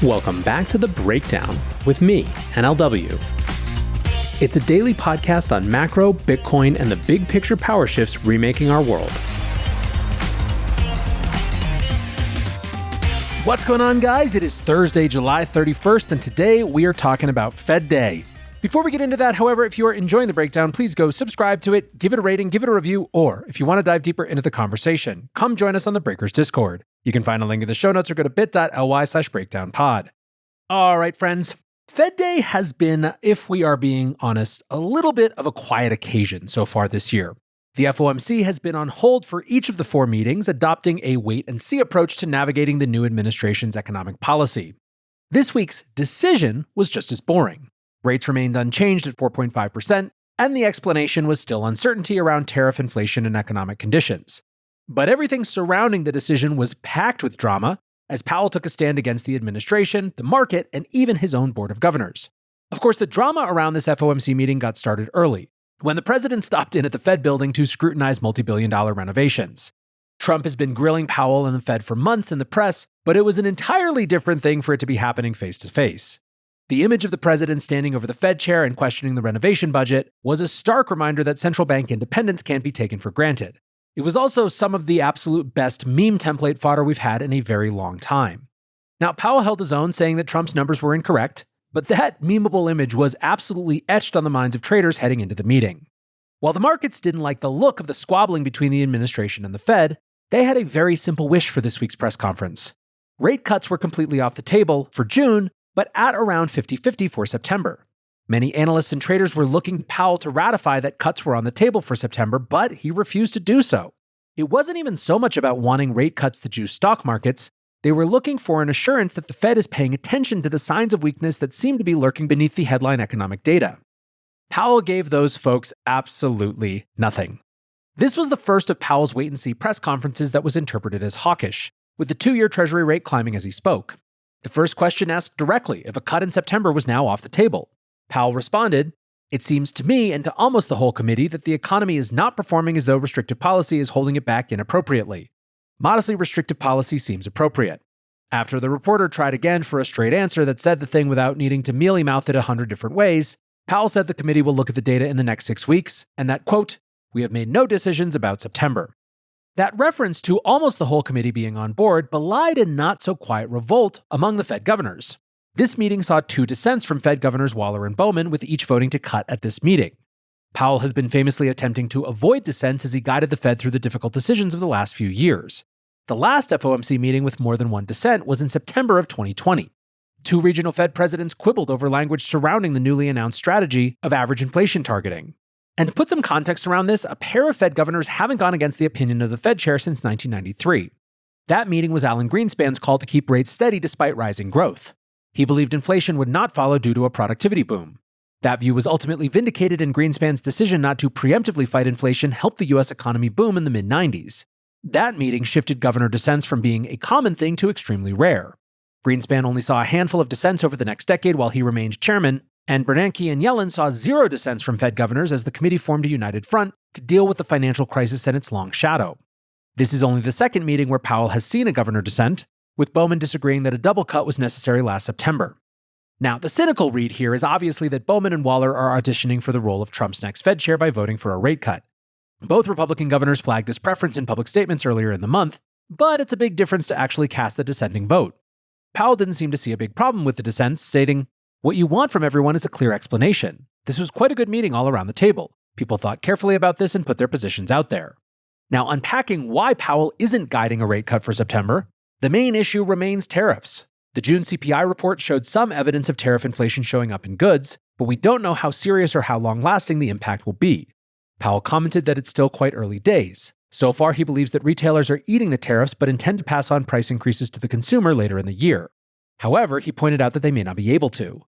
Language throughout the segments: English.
Welcome back to The Breakdown with me, NLW. It's a daily podcast on macro, Bitcoin, and the big picture power shifts remaking our world. What's going on, guys? It is Thursday, July 31st, and today we are talking about Fed Day. Before we get into that, however, if you are enjoying The Breakdown, please go subscribe to it, give it a rating, give it a review, or if you want to dive deeper into the conversation, come join us on the Breakers Discord. You can find a link in the show notes or go to bit.ly/breakdownpod. All right, friends. Fed Day has been, if we are being honest, a little bit of a quiet occasion so far this year. The FOMC has been on hold for each of the four meetings, adopting a wait-and-see approach to navigating the new administration's economic policy. This week's decision was just as boring. Rates remained unchanged at 4.5%, and the explanation was still uncertainty around tariff inflation and economic conditions. But everything surrounding the decision was packed with drama, as Powell took a stand against the administration, the market, and even his own board of governors. Of course, the drama around this FOMC meeting got started early, when the president stopped in at the Fed building to scrutinize multi-billion-dollar renovations. Trump has been grilling Powell and the Fed for months in the press, but it was an entirely different thing for it to be happening face-to-face. The image of the president standing over the Fed chair and questioning the renovation budget was a stark reminder that central bank independence can't be taken for granted. It was also some of the absolute best meme template fodder we've had in a very long time. Now, Powell held his own, saying that Trump's numbers were incorrect, but that memeable image was absolutely etched on the minds of traders heading into the meeting. While the markets didn't like the look of the squabbling between the administration and the Fed, they had a very simple wish for this week's press conference. Rate cuts were completely off the table for June, but at around 50-50 for September. Many analysts and traders were looking to Powell to ratify that cuts were on the table for September, but he refused to do so. It wasn't even so much about wanting rate cuts to juice stock markets. They were looking for an assurance that the Fed is paying attention to the signs of weakness that seem to be lurking beneath the headline economic data. Powell gave those folks absolutely nothing. This was the first of Powell's wait-and-see press conferences that was interpreted as hawkish, with the two-year Treasury rate climbing as he spoke. The first question asked directly if a cut in September was now off the table. Powell responded, "It seems to me and to almost the whole committee that the economy is not performing as though restrictive policy is holding it back inappropriately. Modestly restrictive policy seems appropriate." After the reporter tried again for a straight answer that said the thing without needing to mealy mouth it 100 different ways, Powell said the committee will look at the data in the next 6 weeks, and that, quote, "We have made no decisions about September." That reference to almost the whole committee being on board belied a not-so-quiet revolt among the Fed governors. This meeting saw two dissents from Fed governors Waller and Bowman, with each voting to cut at this meeting. Powell has been famously attempting to avoid dissents as he guided the Fed through the difficult decisions of the last few years. The last FOMC meeting with more than one dissent was in September of 2020. Two regional Fed presidents quibbled over language surrounding the newly announced strategy of average inflation targeting. And to put some context around this, a pair of Fed governors haven't gone against the opinion of the Fed chair since 1993. That meeting was Alan Greenspan's call to keep rates steady despite rising growth. He believed inflation would not follow due to a productivity boom. That view was ultimately vindicated, and Greenspan's decision not to preemptively fight inflation helped the US economy boom in the mid-90s. That meeting shifted governor dissents from being a common thing to extremely rare. Greenspan only saw a handful of dissents over the next decade while he remained chairman, and Bernanke and Yellen saw zero dissents from Fed governors as the committee formed a united front to deal with the financial crisis and its long shadow. This is only the second meeting where Powell has seen a governor dissent, with Bowman disagreeing that a double cut was necessary last September. Now, the cynical read here is obviously that Bowman and Waller are auditioning for the role of Trump's next Fed chair by voting for a rate cut. Both Republican governors flagged this preference in public statements earlier in the month, but it's a big difference to actually cast the dissenting vote. Powell didn't seem to see a big problem with the dissents, stating, "What you want from everyone is a clear explanation. This was quite a good meeting all around the table. People thought carefully about this and put their positions out there." Now, unpacking why Powell isn't guiding a rate cut for September, the main issue remains tariffs. The June CPI report showed some evidence of tariff inflation showing up in goods, but we don't know how serious or how long-lasting the impact will be. Powell commented that it's still quite early days. So far, he believes that retailers are eating the tariffs but intend to pass on price increases to the consumer later in the year. However, he pointed out that they may not be able to.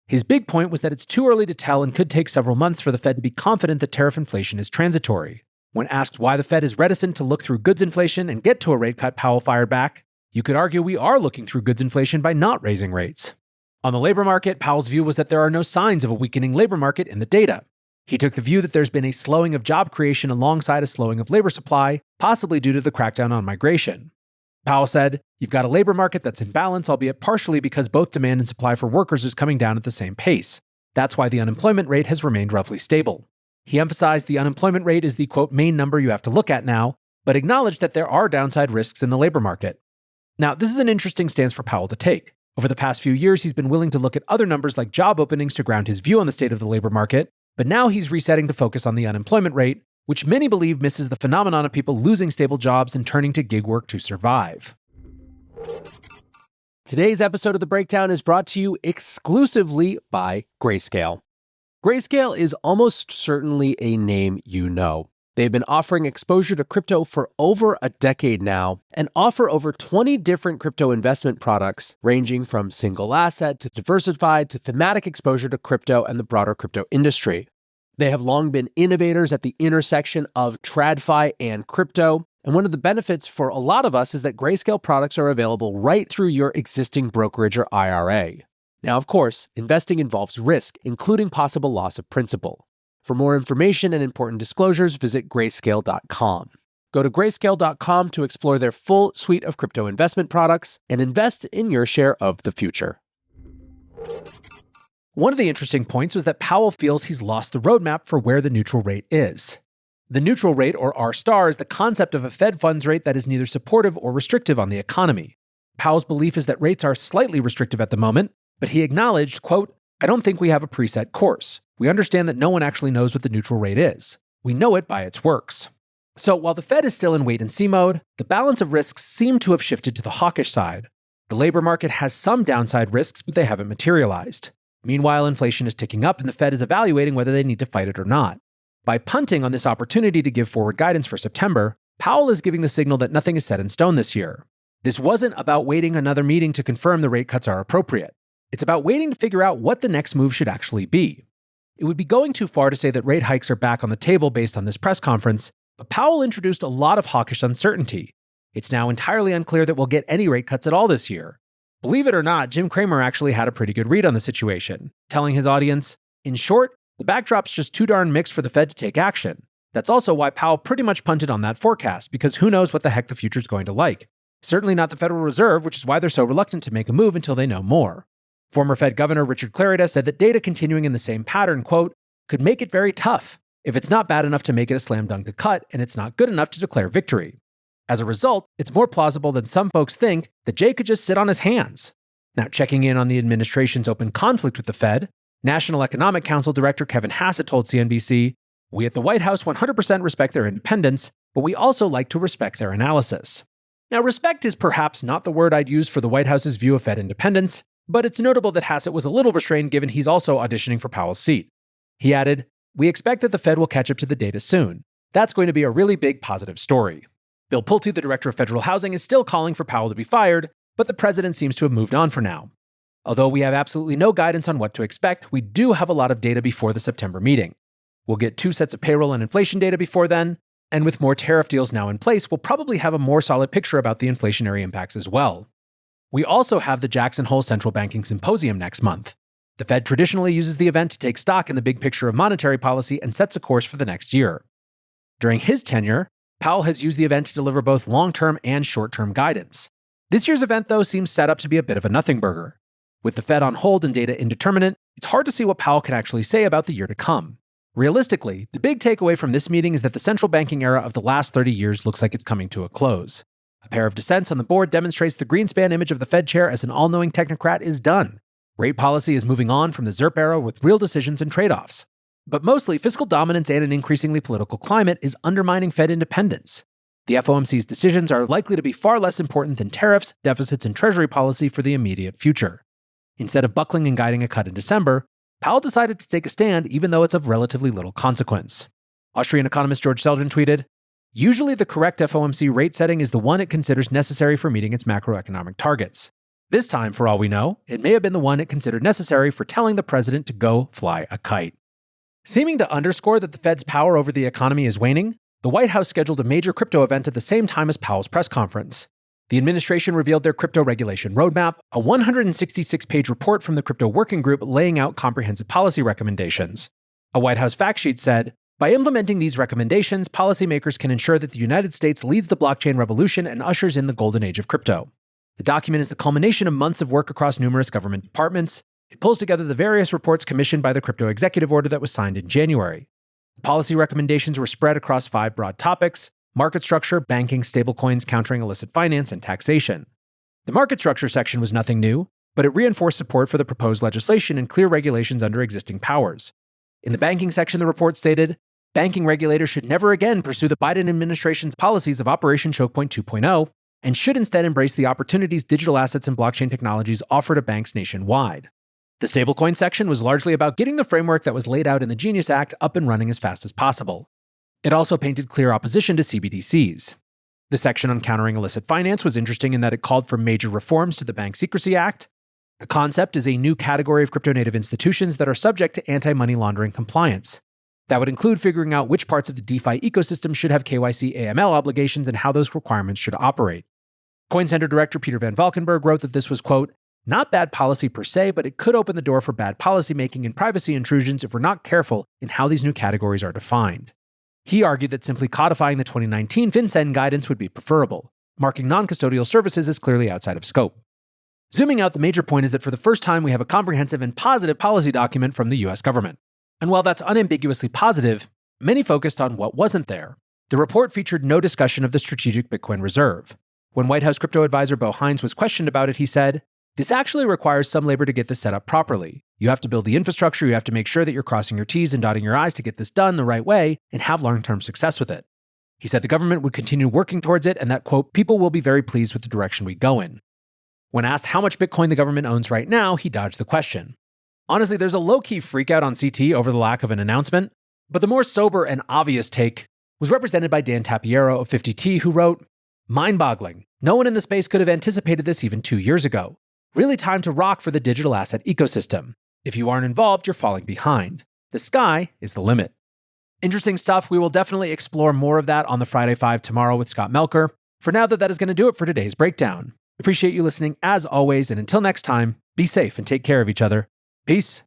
His big point was that it's too early to tell and could take several months for the Fed to be confident that tariff inflation is transitory. When asked why the Fed is reticent to look through goods inflation and get to a rate cut, Powell fired back, "You could argue we are looking through goods inflation by not raising rates." On the labor market, Powell's view was that there are no signs of a weakening labor market in the data. He took the view that there's been a slowing of job creation alongside a slowing of labor supply, possibly due to the crackdown on migration. Powell said, "You've got a labor market that's in balance, albeit partially because both demand and supply for workers is coming down at the same pace. That's why the unemployment rate has remained roughly stable." He emphasized the unemployment rate is the, quote, main number you have to look at now, but acknowledged that there are downside risks in the labor market. Now, this is an interesting stance for Powell to take. Over the past few years, he's been willing to look at other numbers like job openings to ground his view on the state of the labor market, but now he's resetting to focus on the unemployment rate, which many believe misses the phenomenon of people losing stable jobs and turning to gig work to survive. Today's episode of The Breakdown is brought to you exclusively by Grayscale. Grayscale is almost certainly a name you know. They've been offering exposure to crypto for over a decade now and offer over 20 different crypto investment products ranging from single asset to diversified to thematic exposure to crypto and the broader crypto industry. They have long been innovators at the intersection of TradFi and crypto, and one of the benefits for a lot of us is that Grayscale products are available right through your existing brokerage or IRA. Now, of course, investing involves risk, including possible loss of principal. For more information and important disclosures, visit grayscale.com. Go to grayscale.com to explore their full suite of crypto investment products and invest in your share of the future. One of the interesting points was that Powell feels he's lost the roadmap for where the neutral rate is. The neutral rate, or R*, is the concept of a Fed funds rate that is neither supportive or restrictive on the economy. Powell's belief is that rates are slightly restrictive at the moment, but he acknowledged, quote, "I don't think we have a preset course. We understand that no one actually knows what the neutral rate is. We know it by its works." So while the Fed is still in wait-and-see mode, the balance of risks seem to have shifted to the hawkish side. The labor market has some downside risks, but they haven't materialized. Meanwhile, inflation is ticking up and the Fed is evaluating whether they need to fight it or not. By punting on this opportunity to give forward guidance for September, Powell is giving the signal that nothing is set in stone this year. This wasn't about waiting another meeting to confirm the rate cuts are appropriate. It's about waiting to figure out what the next move should actually be. It would be going too far to say that rate hikes are back on the table based on this press conference, but Powell introduced a lot of hawkish uncertainty. It's now entirely unclear that we'll get any rate cuts at all this year. Believe it or not, Jim Cramer actually had a pretty good read on the situation, telling his audience, "In short, the backdrop's just too darn mixed for the Fed to take action. That's also why Powell pretty much punted on that forecast, because who knows what the heck the future's going to like. Certainly not the Federal Reserve, which is why they're so reluctant to make a move until they know more." Former Fed Governor Richard Clarida said that data continuing in the same pattern, quote, "could make it very tough if it's not bad enough to make it a slam dunk to cut and it's not good enough to declare victory. As a result, it's more plausible than some folks think that Jay could just sit on his hands." Now, checking in on the administration's open conflict with the Fed, National Economic Council Director Kevin Hassett told CNBC, "We at the White House 100% respect their independence, but we also like to respect their analysis." Now, respect is perhaps not the word I'd use for the White House's view of Fed independence, but it's notable that Hassett was a little restrained given he's also auditioning for Powell's seat. He added, "We expect that the Fed will catch up to the data soon. That's going to be a really big positive story." Bill Pulte, the director of federal housing, is still calling for Powell to be fired, but the president seems to have moved on for now. Although we have absolutely no guidance on what to expect, we do have a lot of data before the September meeting. We'll get 2 sets of payroll and inflation data before then, and with more tariff deals now in place, we'll probably have a more solid picture about the inflationary impacts as well. We also have the Jackson Hole Central Banking Symposium next month. The Fed traditionally uses the event to take stock in the big picture of monetary policy and sets a course for the next year. During his tenure, Powell has used the event to deliver both long-term and short-term guidance. This year's event, though, seems set up to be a bit of a nothing burger. With the Fed on hold and data indeterminate, it's hard to see what Powell can actually say about the year to come. Realistically, the big takeaway from this meeting is that the central banking era of the last 30 years looks like it's coming to a close. A pair of dissents on the board demonstrates the Greenspan image of the Fed chair as an all-knowing technocrat is done. Rate policy is moving on from the ZIRP era with real decisions and trade-offs. But mostly, fiscal dominance and an increasingly political climate is undermining Fed independence. The FOMC's decisions are likely to be far less important than tariffs, deficits, and treasury policy for the immediate future. Instead of buckling and guiding a cut in December, Powell decided to take a stand even though it's of relatively little consequence. Austrian economist George Selgin tweeted, "Usually the correct FOMC rate setting is the one it considers necessary for meeting its macroeconomic targets. This time, for all we know, it may have been the one it considered necessary for telling the president to go fly a kite." Seeming to underscore that the Fed's power over the economy is waning, the White House scheduled a major crypto event at the same time as Powell's press conference. The administration revealed their crypto regulation roadmap, a 166-page report from the Crypto Working Group laying out comprehensive policy recommendations. A White House fact sheet said, By implementing these recommendations, policymakers can ensure that the United States leads the blockchain revolution and ushers in the golden age of crypto. The document is the culmination of months of work across numerous government departments. It pulls together the various reports commissioned by the Crypto Executive Order that was signed in January. The policy recommendations were spread across 5 broad topics: market structure, banking, stablecoins, countering illicit finance, and taxation. The market structure section was nothing new, but it reinforced support for the proposed legislation and clear regulations under existing powers. In the banking section, the report stated, banking regulators should never again pursue the Biden administration's policies of Operation Choke Point 2.0 and should instead embrace the opportunities digital assets and blockchain technologies offer to banks nationwide. The stablecoin section was largely about getting the framework that was laid out in the Genius Act up and running as fast as possible. It also painted clear opposition to CBDCs. The section on countering illicit finance was interesting in that it called for major reforms to the Bank Secrecy Act. The concept is a new category of crypto-native institutions that are subject to anti-money laundering compliance. That would include figuring out which parts of the DeFi ecosystem should have KYC AML obligations and how those requirements should operate. Coin Center Director Peter Van Valkenburg wrote that this was, quote, not bad policy per se, but it could open the door for bad policymaking and privacy intrusions if we're not careful in how these new categories are defined. He argued that simply codifying the 2019 FinCEN guidance would be preferable, marking non-custodial services as clearly outside of scope. Zooming out, the major point is that for the first time, we have a comprehensive and positive policy document from the US government. And while that's unambiguously positive, many focused on what wasn't there. The report featured no discussion of the strategic Bitcoin reserve. When White House crypto advisor Bo Hines was questioned about it, he said, this actually requires some labor to get this set up properly. You have to build the infrastructure, you have to make sure that you're crossing your T's and dotting your I's to get this done the right way and have long-term success with it. He said the government would continue working towards it and that, quote, people will be very pleased with the direction we go in. When asked how much Bitcoin the government owns right now, he dodged the question. Honestly, there's a low-key freakout on CT over the lack of an announcement, but the more sober and obvious take was represented by Dan Tapiero of 50T, who wrote, mind-boggling. No one in the space could have anticipated this even 2 years ago. Really time to rock for the digital asset ecosystem. If you aren't involved, you're falling behind. The sky is the limit. Interesting stuff. We will definitely explore more of that on the Friday 5 tomorrow with Scott Melker. For now, that is going to do it for today's breakdown. Appreciate you listening as always, and until next time, be safe and take care of each other. Peace.